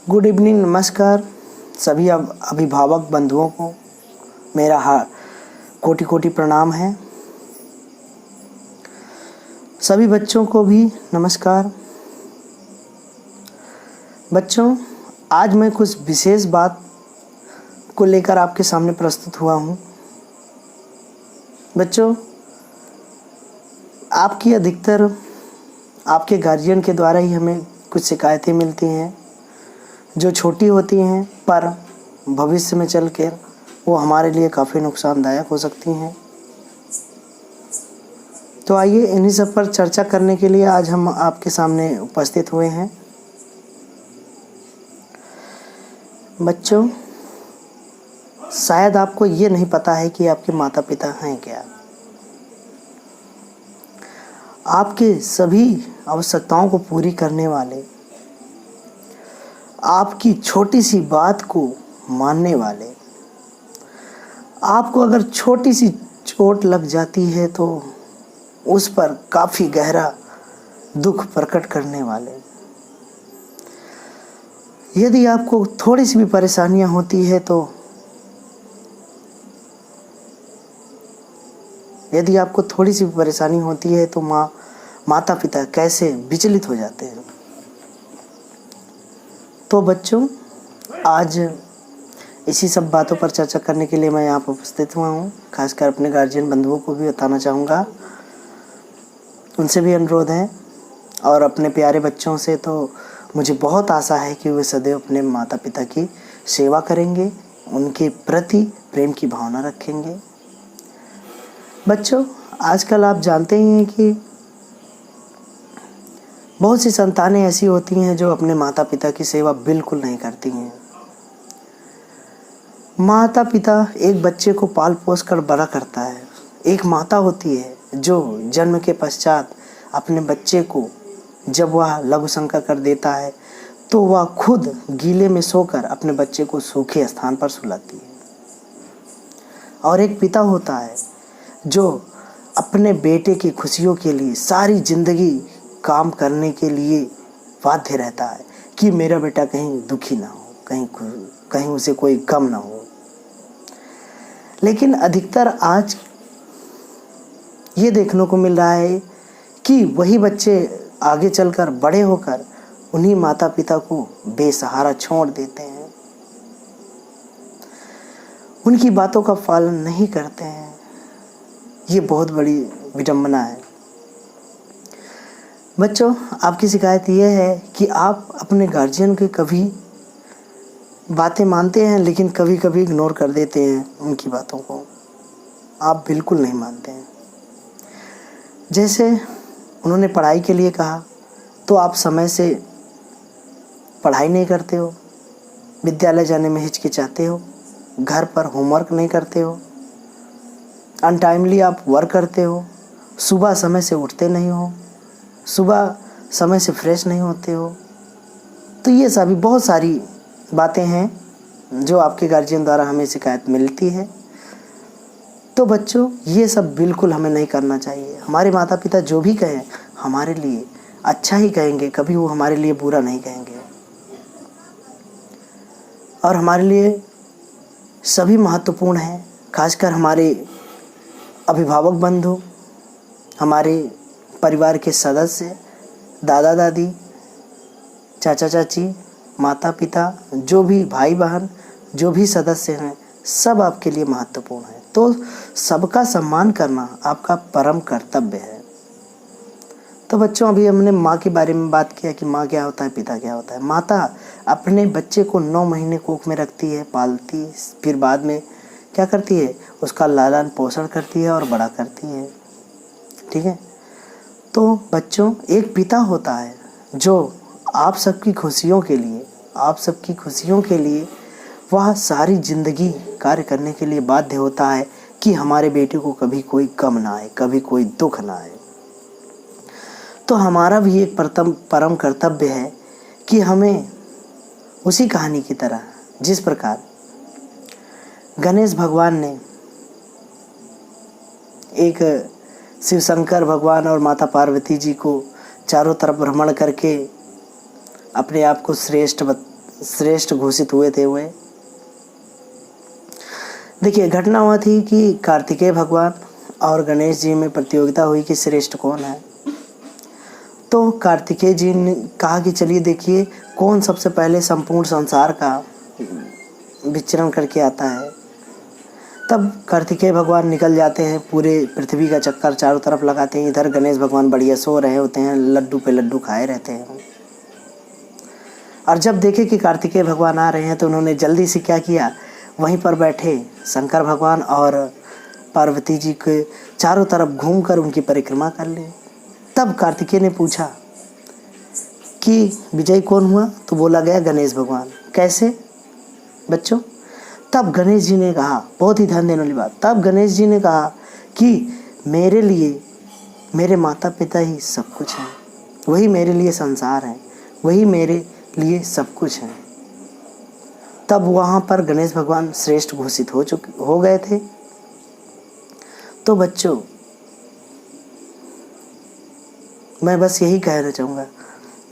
Good evening, नमस्कार सभी अभिभावक बंधुओं को मेरा कोटि कोटि प्रणाम है। सभी बच्चों को भी नमस्कार। बच्चों, आज मैं कुछ विशेष बात को लेकर आपके सामने प्रस्तुत हुआ हूँ। बच्चों, आपकी अधिकतर आपके गार्जियन के द्वारा ही हमें कुछ शिकायतें मिलती हैं जो छोटी होती हैं, पर भविष्य में चलकर वो हमारे लिए काफ़ी नुकसानदायक हो सकती हैं। तो आइए इन्हीं सब पर चर्चा करने के लिए आज हम आपके सामने उपस्थित हुए हैं। बच्चों, शायद आपको ये नहीं पता है कि आपके माता पिता हैं क्या। आपके सभी आवश्यकताओं को पूरी करने वाले, आपकी छोटी सी बात को मानने वाले, आपको अगर छोटी सी चोट लग जाती है तो उस पर काफ़ी गहरा दुख प्रकट करने वाले, यदि आपको थोड़ी सी भी परेशानियां होती है तो माता पिता कैसे विचलित हो जाते हैं। तो बच्चों, आज इसी सब बातों पर चर्चा करने के लिए मैं यहाँ पर उपस्थित हुआ हूँ। खासकर अपने गार्जियन बंधुओं को भी बताना चाहूँगा, उनसे भी अनुरोध है। और अपने प्यारे बच्चों से तो मुझे बहुत आशा है कि वे सदैव अपने माता पिता की सेवा करेंगे, उनके प्रति प्रेम की भावना रखेंगे। बच्चों, आजकल आप जानते ही हैं कि बहुत सी संतानें ऐसी होती हैं जो अपने माता पिता की सेवा बिल्कुल नहीं करती हैं। माता पिता एक बच्चे को पाल पोस कर बड़ा करता है। एक माता होती है जो जन्म के पश्चात अपने बच्चे को जब वह लघुशंका कर देता है तो वह खुद गीले में सोकर अपने बच्चे को सूखे स्थान पर सुलाती है। और एक पिता होता है जो अपने बेटे की खुशियों के लिए सारी जिंदगी काम करने के लिए बाध्य रहता है कि मेरा बेटा कहीं दुखी ना हो, कहीं उसे कोई गम ना हो। लेकिन अधिकतर आज ये देखने को मिल रहा है कि वही बच्चे आगे चलकर बड़े होकर उन्हीं माता पिता को बेसहारा छोड़ देते हैं, उनकी बातों का पालन नहीं करते हैं। ये बहुत बड़ी विडंबना है। बच्चों, आपकी शिकायत ये है कि आप अपने गार्जियन के कभी बातें मानते हैं लेकिन कभी कभी इग्नोर कर देते हैं उनकी बातों को। आप बिल्कुल नहीं मानते हैं। जैसे उन्होंने पढ़ाई के लिए कहा तो आप समय से पढ़ाई नहीं करते हो, विद्यालय जाने में हिचकिचाते हो, घर पर होमवर्क नहीं करते हो, अनटाइमली आप वर्क करते हो, सुबह समय से उठते नहीं हो, सुबह समय से फ्रेश नहीं होते हो। तो ये सभी बहुत सारी बातें हैं जो आपके गार्जियन द्वारा हमें शिकायत मिलती है। तो बच्चों, ये सब बिल्कुल हमें नहीं करना चाहिए। हमारे माता पिता जो भी कहें हमारे लिए अच्छा ही कहेंगे, कभी वो हमारे लिए बुरा नहीं कहेंगे। और हमारे लिए सभी महत्वपूर्ण हैं, खासकर हमारे अभिभावक बंधु, हमारे परिवार के सदस्य, दादा दादी, चाचा चाची, माता पिता, जो भी भाई बहन, जो भी सदस्य हैं, सब आपके लिए महत्वपूर्ण है। तो सबका सम्मान करना आपका परम कर्तव्य है। तो बच्चों, अभी हमने माँ के बारे में बात किया कि माँ क्या होता है, पिता क्या होता है। माता अपने बच्चे को 9 महीने कोख में रखती है, पालती, फिर बाद में क्या करती है, उसका लालन पोषण करती है और बड़ा करती है। ठीक है। तो बच्चों, एक पिता होता है जो आप सबकी खुशियों के लिए वह सारी ज़िंदगी कार्य करने के लिए बाध्य होता है कि हमारे बेटे को कभी कोई गम ना आए, कभी कोई दुख ना आए। तो हमारा भी एक परम कर्तव्य है कि हमें उसी कहानी की तरह, जिस प्रकार गणेश भगवान ने एक शिव शंकर भगवान और माता पार्वती जी को चारों तरफ भ्रमण करके अपने आप को श्रेष्ठ श्रेष्ठ घोषित हुए थे वे। देखिए, घटना हुआ थी कि कार्तिकेय भगवान और गणेश जी में प्रतियोगिता हुई कि श्रेष्ठ कौन है। तो कार्तिकेय जी ने कहा कि चलिए देखिए कौन सबसे पहले संपूर्ण संसार का विचरण करके आता है। तब कार्तिकेय भगवान निकल जाते हैं, पूरे पृथ्वी का चक्कर चारों तरफ लगाते हैं। इधर गणेश भगवान बढ़िया सो रहे होते हैं, लड्डू पे लड्डू खाए रहते हैं। और जब देखे कि कार्तिकेय भगवान आ रहे हैं तो उन्होंने जल्दी से क्या किया, वहीं पर बैठे शंकर भगवान और पार्वती जी के चारों तरफ घूमकर उनकी परिक्रमा कर ली। तब कार्तिकेय ने पूछा कि विजयी कौन हुआ, तो बोला गया गणेश भगवान। कैसे बच्चों? तब गणेश जी ने कहा, बहुत ही ध्यान देने वाली बात, तब गणेश जी ने कहा कि मेरे लिए मेरे माता पिता ही सब कुछ हैं, वही मेरे लिए संसार है, वही मेरे लिए सब कुछ है। तब वहाँ पर गणेश भगवान श्रेष्ठ घोषित हो गए थे। तो बच्चों, मैं बस यही कहना चाहूँगा,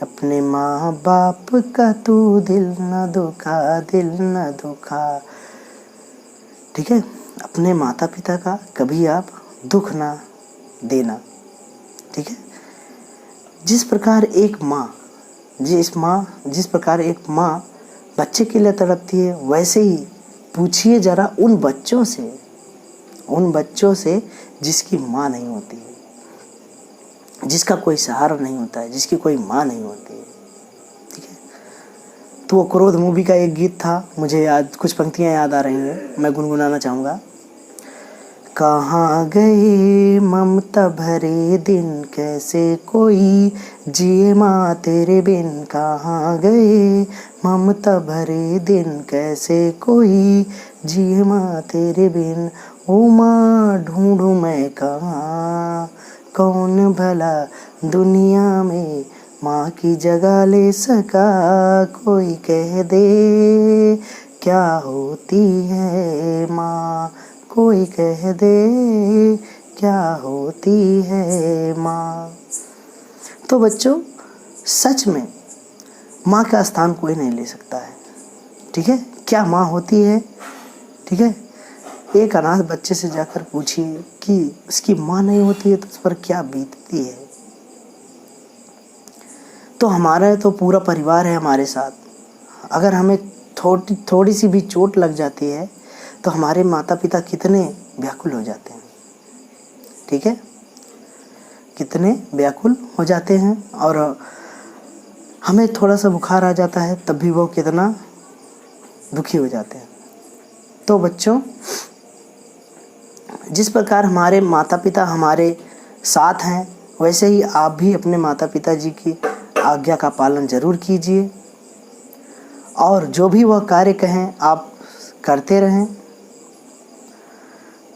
अपने माँ बाप का तू दिल न दुखा, दिल न दुखा। ठीक है, अपने माता पिता का कभी आप दुख ना देना। ठीक है, जिस प्रकार एक माँ जिस प्रकार एक माँ बच्चे के लिए तड़पती है, वैसे ही पूछिए जरा उन बच्चों से जिसकी माँ नहीं होती है, जिसका कोई सहारा नहीं होता है, जिसकी कोई माँ नहीं होती है। ठीक है, तो वो क्रोध मूवी का एक गीत था, मुझे कुछ पंक्तियाँ याद आ रही हैं, मैं गुनगुनाना चाहूँगा। कहाँ गए ममता भरे दिन, कैसे कोई जिए माँ तेरे बिन। कहाँ गए ममता भरे दिन, कैसे कोई जिए माँ तेरे बिन। ओ माँ ढूंढूं मैं कहाँ, कौन भला दुनिया में माँ की जगह ले सका। कोई कह दे क्या होती है माँ, कोई कह दे क्या होती है माँ। तो बच्चों, सच में माँ का स्थान कोई नहीं ले सकता है। ठीक है, क्या माँ होती है? ठीक है, एक अनाथ बच्चे से जाकर पूछिए कि उसकी माँ नहीं होती है तो उस पर क्या बीतती है। तो हमारा तो पूरा परिवार है हमारे साथ, अगर हमें थोड़ी सी भी चोट लग जाती है तो हमारे माता पिता कितने व्याकुल हो जाते हैं। ठीक है, कितने व्याकुल हो जाते हैं। और हमें थोड़ा सा बुखार आ जाता है तब भी वो कितना दुखी हो जाते हैं। तो बच्चों, जिस प्रकार हमारे माता पिता हमारे साथ हैं, वैसे ही आप भी अपने माता पिता जी की आज्ञा का पालन जरूर कीजिए, और जो भी वह कार्य कहें आप करते रहें।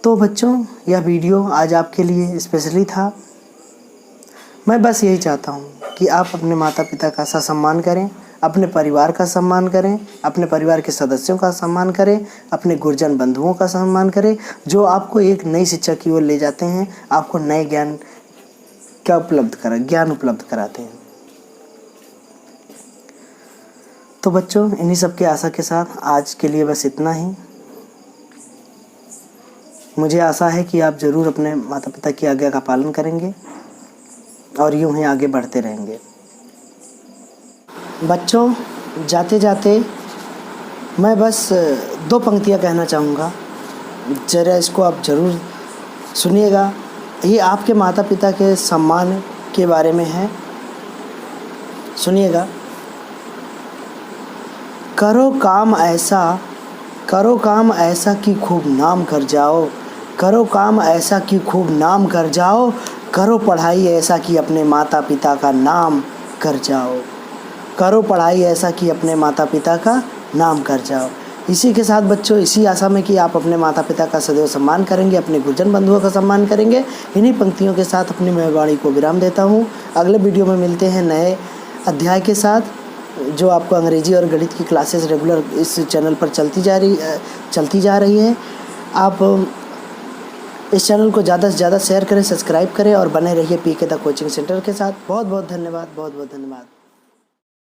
तो बच्चों, यह वीडियो आज आपके लिए स्पेशली था। मैं बस यही चाहता हूँ कि आप अपने माता पिता का सम्मान करें, अपने परिवार का सम्मान करें, अपने परिवार के सदस्यों का सम्मान करें, अपने गुरुजन बंधुओं का सम्मान करें, जो आपको एक नई शिक्षा की ओर ले जाते हैं, आपको नए ज्ञान उपलब्ध कराते हैं। तो बच्चों, इन्हीं सब की आशा के साथ आज के लिए बस इतना ही। मुझे आशा है कि आप ज़रूर अपने माता पिता की आज्ञा का पालन करेंगे और यूं ही आगे बढ़ते रहेंगे। बच्चों, जाते जाते मैं बस 2 पंक्तियां कहना चाहूँगा, ज़रा इसको आप ज़रूर सुनिएगा। ये आपके माता पिता के सम्मान के बारे में है, सुनिएगा। करो काम ऐसा कि खूब नाम कर जाओ, करो काम ऐसा कि खूब नाम कर जाओ, करो पढ़ाई ऐसा कि अपने माता पिता का नाम कर जाओ, करो पढ़ाई ऐसा कि अपने माता पिता का नाम कर जाओ। इसी के साथ बच्चों, इसी आशा में कि आप अपने माता पिता का सदैव सम्मान करेंगे, अपने गुरुजन बंधुओं का सम्मान करेंगे, इन्हीं पंक्तियों के साथ अपनी मैं वाणी को विराम देता हूँ। अगले वीडियो में मिलते हैं नए अध्याय के साथ, जो आपको अंग्रेजी और गणित की क्लासेस रेगुलर इस चैनल पर चलती जा रही है। आप इस चैनल को ज़्यादा से ज़्यादा शेयर करें, सब्सक्राइब करें और बने रहिए पीके द कोचिंग सेंटर के साथ। बहुत बहुत धन्यवाद।